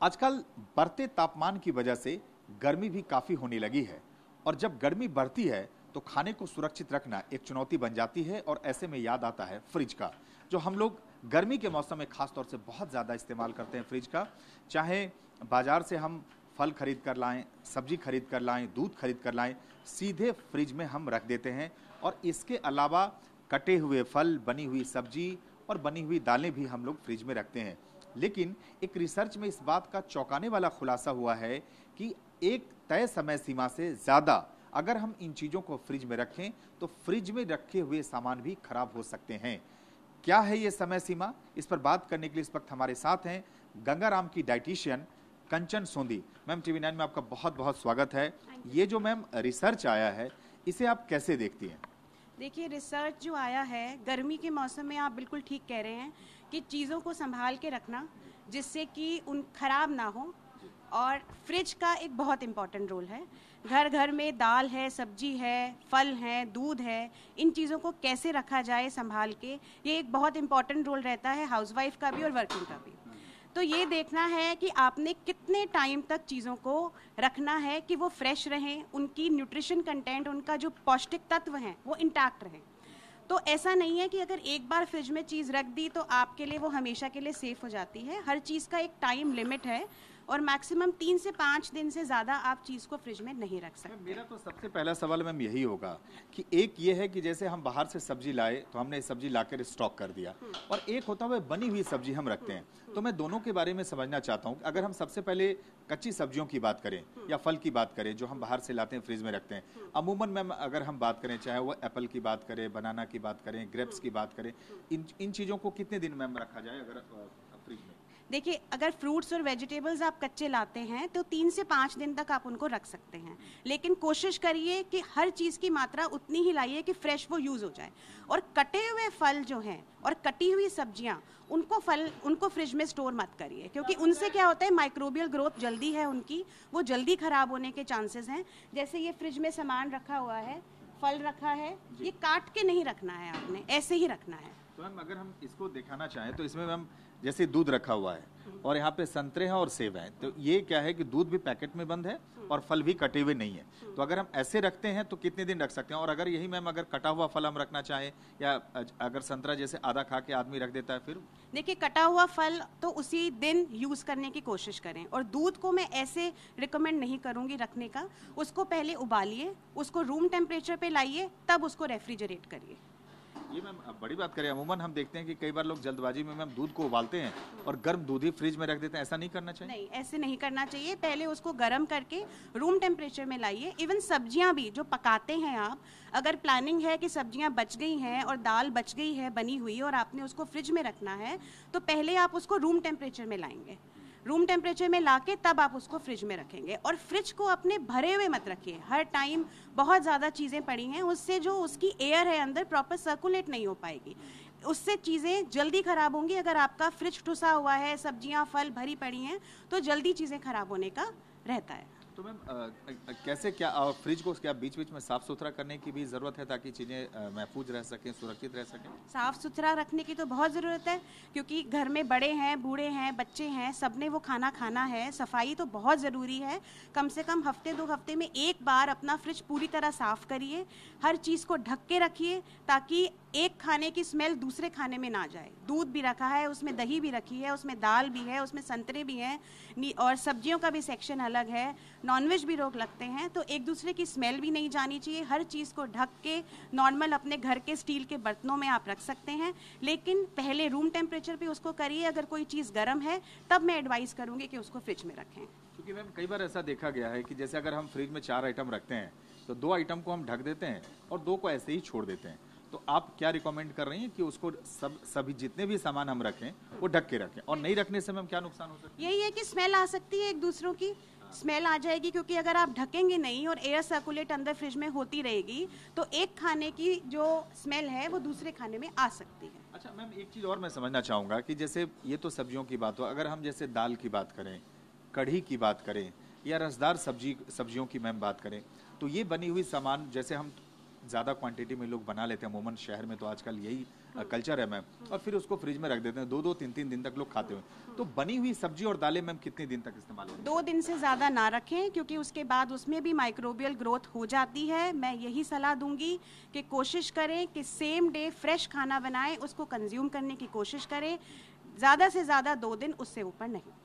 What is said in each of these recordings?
आजकल बढ़ते तापमान की वजह से गर्मी भी काफी होने लगी है और जब गर्मी बढ़ती है तो खाने को सुरक्षित रखना एक चुनौती बन जाती है और ऐसे में याद आता है फ्रिज का, जो हम लोग गर्मी के मौसम में खास तौर से बहुत ज़्यादा इस्तेमाल करते हैं फ्रिज का। चाहे बाजार से हम फल खरीद कर लाएं, सब्जी खरीद कर लाएं, दूध खरीद कर लाएं, सीधे फ्रिज में हम रख देते हैं और इसके अलावा कटे हुए फल, बनी हुई सब्जी और बनी हुई दालें भी हम लोग फ्रिज में रखते हैं। लेकिन एक रिसर्च में इस बात का चौंकाने वाला खुलासा हुआ है कि एक तय समय सीमा से ज़्यादा अगर हम इन चीज़ों को फ्रिज में रखें तो फ्रिज में रखे हुए सामान भी खराब हो सकते हैं। क्या है ये समय सीमा? इस पर बात करने के लिए इस वक्त हमारे साथ हैं गंगाराम की डाइटिशियन कंचन सोंधी। मैम, TV9 में आपका बहुत बहुत स्वागत है। ये जो मैम रिसर्च आया है, इसे आप कैसे देखती हैं? देखिए, रिसर्च जो आया है, गर्मी के मौसम में आप बिल्कुल ठीक कह रहे हैं कि चीज़ों को संभाल के रखना जिससे कि उन खराब ना हो, और फ्रिज का एक बहुत इम्पॉर्टेंट रोल है। घर घर में दाल है, सब्जी है, फल है, दूध है, इन चीज़ों को कैसे रखा जाए संभाल के, ये एक बहुत इम्पॉर्टेंट रोल रहता है हाउसवाइफ का भी और वर्किंग का भी। तो ये देखना है कि आपने कितने टाइम तक चीज़ों को रखना है कि वो फ्रेश रहें, उनकी न्यूट्रिशन कंटेंट, उनका जो पौष्टिक तत्व हैं वो इंटैक्ट रहें। तो ऐसा नहीं है कि अगर एक बार फ्रिज में चीज़ रख दी तो आपके लिए वो हमेशा के लिए सेफ हो जाती है। हर चीज़ का एक टाइम लिमिट है और मैक्सिमम 3 से 5 दिन से ज़्यादा आप चीज़ को फ्रिज में नहीं रख सकते। मेरा तो सबसे पहला सवाल मैम यही होगा कि एक ये है कि जैसे हम बाहर से सब्जी लाए तो हमने सब्जी लाकर स्टॉक कर दिया, और एक होता है बनी हुई सब्जी हम रखते हैं। तो मैं दोनों के बारे में समझना चाहता हूँ। अगर हम सबसे पहले कच्ची सब्जियों की बात करें या फल की बात करें जो हम बाहर से लाते हैं फ्रिज में रखते हैं, अमूमन मैम अगर हम बात करें, चाहे वो एप्पल की बात करें, बनाना की बात करें, ग्रेप्स की बात करें, इन चीज़ों को कितने दिन मैम रखा जाए अगर फ्रिज में? देखिए, अगर फ्रूट्स और वेजिटेबल्स आप कच्चे लाते हैं तो 3 से 5 दिन तक आप उनको रख सकते हैं, लेकिन कोशिश करिए कि हर चीज़ की मात्रा उतनी ही लाइए कि फ्रेश वो यूज़ हो जाए। और कटे हुए फल जो हैं और कटी हुई सब्जियां, उनको फ्रिज में स्टोर मत करिए, क्योंकि उनसे क्या होता है, माइक्रोबियल ग्रोथ जल्दी है उनकी, वो जल्दी खराब होने के चांसेस हैं। जैसे ये फ्रिज में सामान रखा हुआ है, फल रखा है, ये काट के नहीं रखना है, आपने ऐसे ही रखना है। तो मैम अगर हम इसको दिखाना चाहें तो इसमें मैम जैसे दूध रखा हुआ है और यहाँ पे संतरे हैं और सेब हैं, तो ये क्या है कि दूध भी पैकेट में बंद है और फल भी कटे हुए नहीं है। तो अगर हम ऐसे रखते हैं तो कितने दिन रख सकते हैं? और अगर यही मैम अगर कटा हुआ फल हम रखना चाहें या अगर संतरा जैसे आधा खा के आदमी रख देता है फिर? देखिए, कटा हुआ फल तो उसी दिन यूज़ करने की कोशिश करें, और दूध को मैं ऐसे रिकमेंड नहीं करूँगी रखने का। उसको पहले उबालिए, उसको रूम टेम्परेचर पे लाइए, तब उसको रेफ्रिजरेट करिए। ये मैम बड़ी बात करें, अमूमन हम देखते हैं कि कई बार लोग जल्दबाजी में मैम दूध को उबालते हैं और गर्म दूध ही फ्रिज में रख देते हैं। ऐसा नहीं करना चाहिए? नहीं, ऐसे नहीं करना चाहिए। पहले उसको गर्म करके रूम टेम्परेचर में लाइए। इवन सब्जियां भी जो पकाते हैं आप, अगर प्लानिंग है कि सब्जियां बच गई हैं और दाल बच गई है बनी हुई और आपने उसको फ्रिज में रखना है, तो पहले आप उसको रूम टेम्परेचर में लाएंगे। रूम टेम्परेचर में लाके तब आप उसको फ्रिज में रखेंगे। और फ्रिज को अपने भरे हुए मत रखिए। हर टाइम बहुत ज़्यादा चीज़ें पड़ी हैं, उससे जो उसकी एयर है अंदर प्रॉपर सर्कुलेट नहीं हो पाएगी, उससे चीज़ें जल्दी खराब होंगी। अगर आपका फ्रिज ठुसा हुआ है, सब्जियां फल भरी पड़ी हैं, तो जल्दी चीज़ें खराब होने का रहता है। तो मैम कैसे क्या फ्रिज को क्या बीच बीच में साफ सुथरा करने की भी ज़रूरत है ताकि चीज़ें महफूज रह सकें, सुरक्षित रह सकें? साफ सुथरा रखने की तो बहुत ज़रूरत है, क्योंकि घर में बड़े हैं, बूढ़े हैं, बच्चे हैं, सबने वो खाना खाना है। सफाई तो बहुत ज़रूरी है। कम से कम हफ्ते 2 हफ्ते में एक बार अपना फ्रिज पूरी तरह साफ़ करिए। हर चीज़ को ढक के रखिए ताकि एक खाने की स्मेल दूसरे खाने में ना जाए। दूध भी रखा है, उसमें दही भी रखी है, उसमें दाल भी है, उसमें संतरे भी हैं, और सब्जियों का भी सेक्शन अलग है, नॉनवेज भी लोग लगते हैं, तो एक दूसरे की स्मेल भी नहीं जानी चाहिए। हर चीज़ को ढक के नॉर्मल अपने घर के स्टील के बर्तनों में आप रख सकते हैं, लेकिन पहले रूम टेम्परेचर पे उसको करिए। अगर कोई चीज़ गर्म है तब मैं एडवाइस करूँगी कि उसको फ्रिज में रखें। क्योंकि मैम कई बार ऐसा देखा गया है कि जैसे अगर हम फ्रिज में 4 आइटम रखते हैं तो 2 आइटम को हम ढक देते हैं और 2 को ऐसे ही छोड़ देते हैं। तो आप क्या रिकमेंड कर रही हैं कि उसको सभी जितने भी सामान हम रखें वो ढक के रखें, और नहीं रखने से मैम क्या नुकसान हो सकता है? यही है कि स्मेल आ सकती है, एक दूसरों की स्मेल आ जाएगी, क्योंकि अगर आप ढकेंगे नहीं और एयर सर्कुलेट अंदर फ्रिज में होती रहेगी तो एक खाने की जो स्मेल है वो दूसरे खाने में आ सकती है। अच्छा मैम, एक चीज़ और मैं समझना चाहूँगा कि जैसे ये तो सब्जियों की बात हो, अगर हम जैसे दाल की बात करें, कढ़ी की बात करें या रसदार सब्जियों की मैम बात करें, तो ये बनी हुई सामान जैसे हम ज़्यादा क्वांटिटी में लोग बना लेते हैं, अमूमन शहर में तो आजकल यही कल्चर है मैम, और फिर उसको फ्रिज में रख देते हैं, 2-2 3-3 दिन तक लोग खाते हुए। तो बनी हुई सब्जी और दालें मैम कितने दिन तक इस्तेमाल होंगी? 2 दिन से ज़्यादा ना रखें, क्योंकि उसके बाद उसमें भी माइक्रोबियल ग्रोथ हो जाती है। मैं यही सलाह दूंगी कि कोशिश करें कि सेम डे फ्रेश खाना बनाएं, उसको कंज्यूम करने की कोशिश करें, ज़्यादा से ज़्यादा 2 दिन, उससे ऊपर नहीं।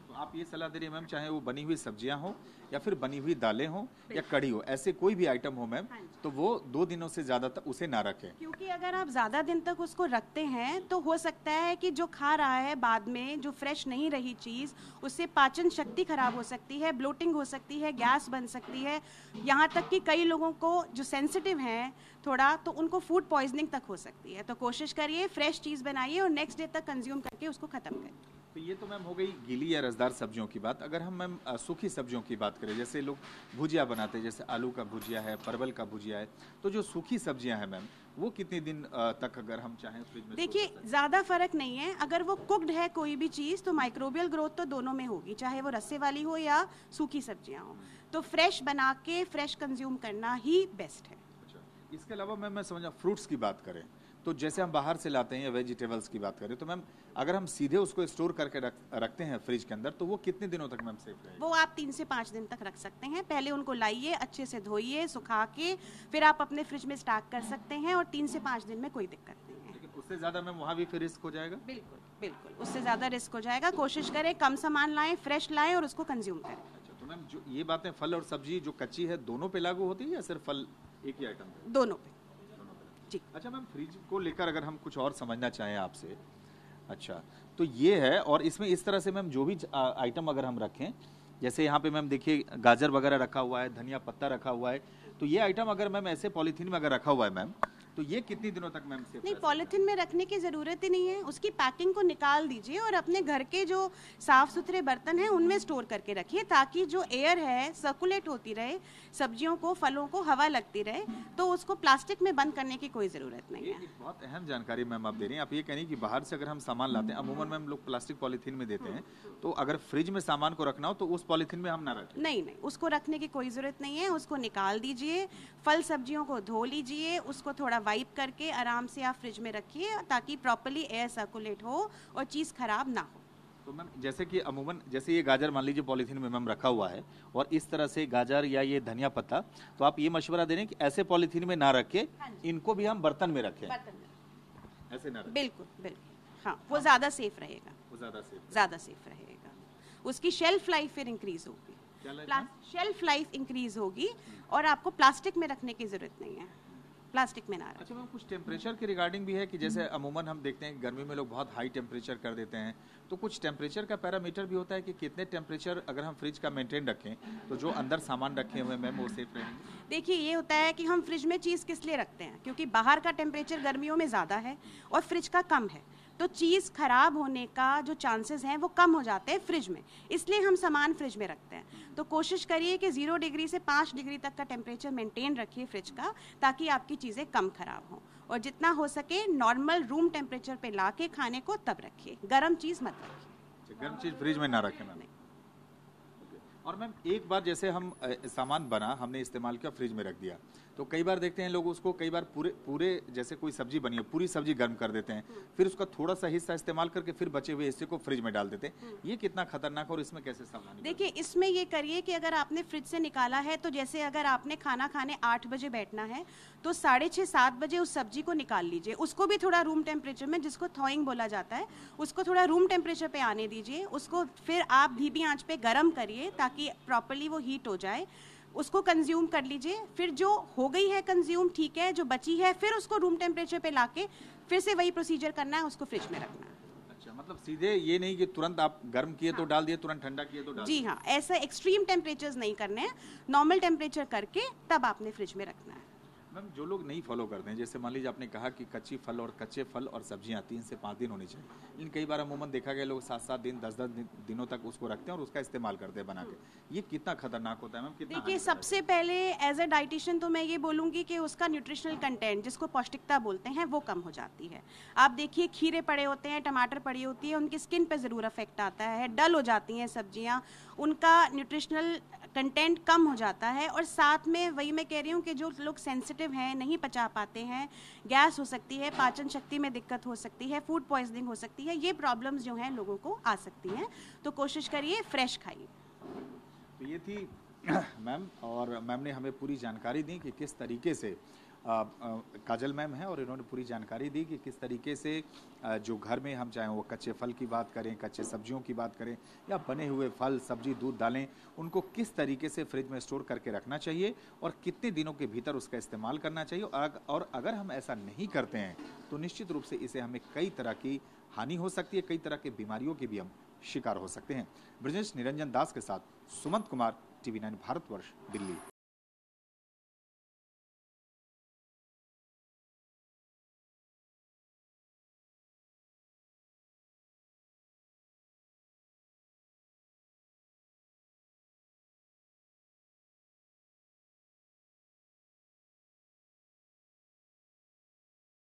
तो आप ये सलाह दे रही हैं मैम, चाहे वो बनी हुई सब्जियां हो या फिर बनी हुई दालें हो या कढ़ी हो, ऐसे कोई भी आइटम हो मैम, तो वो 2 दिनों से ज्यादा तक उसे ना रखें। क्योंकि अगर आप ज़्यादा दिन तक उसको रखते हैं तो हो सकता है कि जो खा रहा है बाद में, जो फ्रेश नहीं रही चीज़, उससे पाचन शक्ति खराब हो सकती है, ब्लोटिंग हो सकती है, गैस बन सकती है। यहाँ तक कि कई लोगों को जो सेंसिटिव हैं थोड़ा, तो उनको फूड पॉइजनिंग तक हो सकती है। तो कोशिश करिए फ्रेश चीज़ बनाइए और नेक्स्ट डे तक कंज्यूम करके उसको ख़त्म करें। तो ये तो मैम हो गई गीली या रसदार सब्जियों की बात। अगर हम मैम सूखी सब्जियों की बात करें, जैसे लोग भुजिया बनाते हैं, जैसे आलू का भुजिया है, परवल का भुजिया है, तो जो सूखी सब्जियां हैं मैम, वो कितने दिन तक अगर हम चाहें फ्रिज में? देखिए, ज़्यादा फर्क नहीं है। अगर वो कुक्ड है कोई भी चीज़, तो माइक्रोबियल ग्रोथ तो दोनों में होगी, चाहे वो रस्से वाली हो या सूखी सब्जियां हो। तो फ्रेश बना के फ्रेश कंज्यूम करना ही बेस्ट है। अच्छा, इसके अलावा मैम मैं समझा फ्रूट्स की बात करें, तो जैसे हम बाहर से लाते हैं या वेजिटेबल्स की बात करें, तो मैम अगर हम सीधे उसको स्टोर करके रखते हैं फ्रिज के अंदर, तो वो कितने दिनों तक मैम सेफ रहेगा? वो आप 3 से 5 दिन तक रख सकते हैं। पहले उनको लाइए, अच्छे से धोइए, सुखा के फिर आप अपने फ्रिज में स्टॉक कर सकते हैं, और 3 से 5 दिन में कोई दिक्कत नहीं है। लेकिन उससे ज्यादा मैम वहाँ भी फिर रिस्क हो जाएगा? बिल्कुल बिल्कुल, उससे ज़्यादा रिस्क हो जाएगा। कोशिश करें कम सामान लाएं, फ्रेश लाएं और उसको कंज्यूम करें। अच्छा, तो मैम जो ये बातें फल और सब्जी जो कच्ची है दोनों पे लागू होती है या सिर्फ फल एक ही आइटम पे? दोनों पे जी। अच्छा मैम, फ्रिज को लेकर अगर हम कुछ और समझना चाहें आपसे, अच्छा तो ये है, और इसमें इस तरह से मैम जो भी आइटम अगर हम रखें, जैसे यहाँ पे मैम देखिए गाजर वगैरह रखा हुआ है, धनिया पत्ता रखा हुआ है, तो ये आइटम अगर मैम ऐसे पॉलीथीन में अगर रखा हुआ है मैम, तो ये कितनी दिनों तक मैम सेफ? नहीं, पॉलिथीन में रखने की ज़रूरत ही नहीं है। उसकी पैकिंग को निकाल दीजिए और अपने घर के जो साफ़ सुथरे बर्तन हैं उनमें स्टोर करके रखिए, ताकि जो एयर है सर्कुलेट होती रहे, सब्जियों को, फलों को हवा लगती रहे। तो उसको प्लास्टिक में बंद करने की कोई ज़रूरत नहीं है। एक बहुत अहम जानकारी मैम आप दे रही हैं। आप ये कह रही हैं कि बाहर से अगर हम सामान लाते हैं, अमूमन मैम लोग प्लास्टिक पॉलीथीन में देते हैं, तो अगर फ्रिज में सामान को रखना हो तो उस पॉलीथीन में हम ना रखें? नहीं नहीं, उसको रखने की कोई ज़रूरत नहीं है। उसको निकाल दीजिए, फल सब्जियों को धो लीजिए, उसको थोड़ा वाइप करके आराम से आप फ्रिज में रखिए, ताकि प्रॉपर्ली एयर सर्कुलेट हो और चीज़ खराब ना हो। तो मैम जैसे कि अमूमन जैसे ये गाजर मान लीजिए पॉलीथीन में मैम रखा हुआ है, और इस तरह से गाजर या ये धनिया पत्ता, तो आप ये मशवरा दे रहे हैं कि ऐसे पॉलीथीन में ना रखें, इनको भी हम बर्तन में रखें, ऐसे ना रखें? बिल्कुल बिल्कुल, हाँ, वो ज़्यादा सेफ रहेगा, वो ज़्यादा सेफ रहेगा। उसकी शेल्फ लाइफ फिर इंक्रीज होगी, शेल्फ लाइफ इंक्रीज होगी, और आपको प्लास्टिक में रखने की जरूरत नहीं है, प्लास्टिक में ना रखें। अच्छा मैम, कुछ टेम्परेचर के रिगार्डिंग भी है कि जैसे अमूमन हम देखते हैं गर्मी में लोग बहुत हाई टेम्परेचर कर देते हैं, तो कुछ टेम्परेचर का पैरामीटर भी होता है कि कितने टेम्परेचर अगर हम फ्रिज का मेंटेन रखें तो जो अंदर सामान रखे हुए मैम वो सेफ रहेंगे? देखिए, ये होता है कि हम फ्रिज में चीज़ किस लिए रखते हैं, क्योंकि बाहर का टेम्परेचर गर्मियों में ज़्यादा है और फ्रिज का कम है, तो चीज़ खराब होने का जो चांसेस हैं वो कम हो जाते हैं फ्रिज में, इसलिए हम सामान फ्रिज में रखते हैं। तो कोशिश करिए कि 0 डिग्री से 5 डिग्री तक का टेम्परेचर मेंटेन रखिए फ्रिज का, ताकि आपकी चीज़ें कम खराब हों, और जितना हो सके नॉर्मल रूम टेम्परेचर पे ला के खाने को तब रखिए, गर्म चीज़ मत रखिए। गर्म चीज फ्रिज में ना रखें मैम? और मैम एक बार जैसे हम सामान बना, हमने इस्तेमाल किया, फ्रिज में रख दिया, तो कई बार देखते हैं लोग उसको कई बार पूरे जैसे कोई सब्जी बनी है पूरी सब्जी गर्म कर देते हैं, फिर उसका थोड़ा सा हिस्सा इस्तेमाल करके फिर बचे हुए हिस्से को फ्रिज में डाल देते हैं। ये कितना खतरनाक और इसमें कैसे सावधानी? देखिए, इसमें ये करिए कि अगर आपने फ्रिज से निकाला है, तो जैसे अगर आपने खाना खाने 8 बजे बैठना है, तो 6:30-7 बजे उस सब्जी को निकाल लीजिए, उसको भी थोड़ा रूम टेम्परेचर में, जिसको थॉइंग बोला जाता है, उसको थोड़ा रूम टेम्परेचर पे आने दीजिए, उसको फिर आप धीमी आंच पे गर्म करिए ताकि प्रॉपर्ली वो हीट हो जाए, उसको कंज्यूम कर लीजिए। फिर जो हो गई है कंज्यूम, ठीक है, जो बची है फिर उसको रूम टेम्परेचर पे लाके फिर से वही प्रोसीजर करना है, उसको फ्रिज में रखना है। अच्छा, मतलब सीधे ये नहीं कि तुरंत आप गर्म किए तो डाल दिए, तुरंत ठंडा किए तो डाल जी हाँ, ऐसा एक्सट्रीम टेम्परेचर्स नहीं करने हैं, नॉर्मल टेम्परेचर करके तब आपने फ्रिज में रखना है। मैम जो लोग नहीं फॉलो करते हैं, जैसे मान लीजिए आपने कहा कि कच्चे फल और सब्जियां 3 से 5 दिन होनी चाहिए, लेकिन कई बार अमूमन देखा गया लोग 7-7 दिन 10-10 दिनों तक उसको रखते हैं और उसका इस्तेमाल करते हैं बना के। ये कितना खतरनाक होता है मैम? कितना? देखिए, सबसे पहले एज अ डाइटिशियन तो मैं ये बोलूँगी कि उसका न्यूट्रिशनल कंटेंट, जिसको पौष्टिकता बोलते हैं, वो कम हो जाती है। आप देखिए, खीरे पड़े होते हैं, टमाटर पड़ी होती है, उनकी स्किन पे ज़रूर अफेक्ट आता है, डल हो जाती हैं सब्जियाँ, उनका न्यूट्रिशनल कंटेंट कम हो जाता है। और साथ में वही मैं कह रही हूँ कि जो लोग सेंसिटिव हैं, नहीं पचा पाते हैं, गैस हो सकती है, पाचन शक्ति में दिक्कत हो सकती है, फूड पॉइजनिंग हो सकती है, ये प्रॉब्लम्स जो हैं लोगों को आ सकती हैं। तो कोशिश करिए फ्रेश खाइए। तो ये थी मैम, और मैम ने हमें पूरी जानकारी दी कि किस तरीके से काजल मैम है, और इन्होंने पूरी जानकारी दी कि किस तरीके से जो घर में हम चाहें वो कच्चे फल की बात करें, कच्चे सब्जियों की बात करें, या बने हुए फल सब्जी दूध दालें, उनको किस तरीके से फ्रिज में स्टोर करके रखना चाहिए और कितने दिनों के भीतर उसका इस्तेमाल करना चाहिए। और अगर हम ऐसा नहीं करते हैं तो निश्चित रूप से इसे हमें कई तरह की हानि हो सकती है, कई तरह की बीमारियों के भी हम शिकार हो सकते हैं। ब्रजेश निरंजन दास के साथ सुमंत कुमार, TV9 भारतवर्ष, दिल्ली।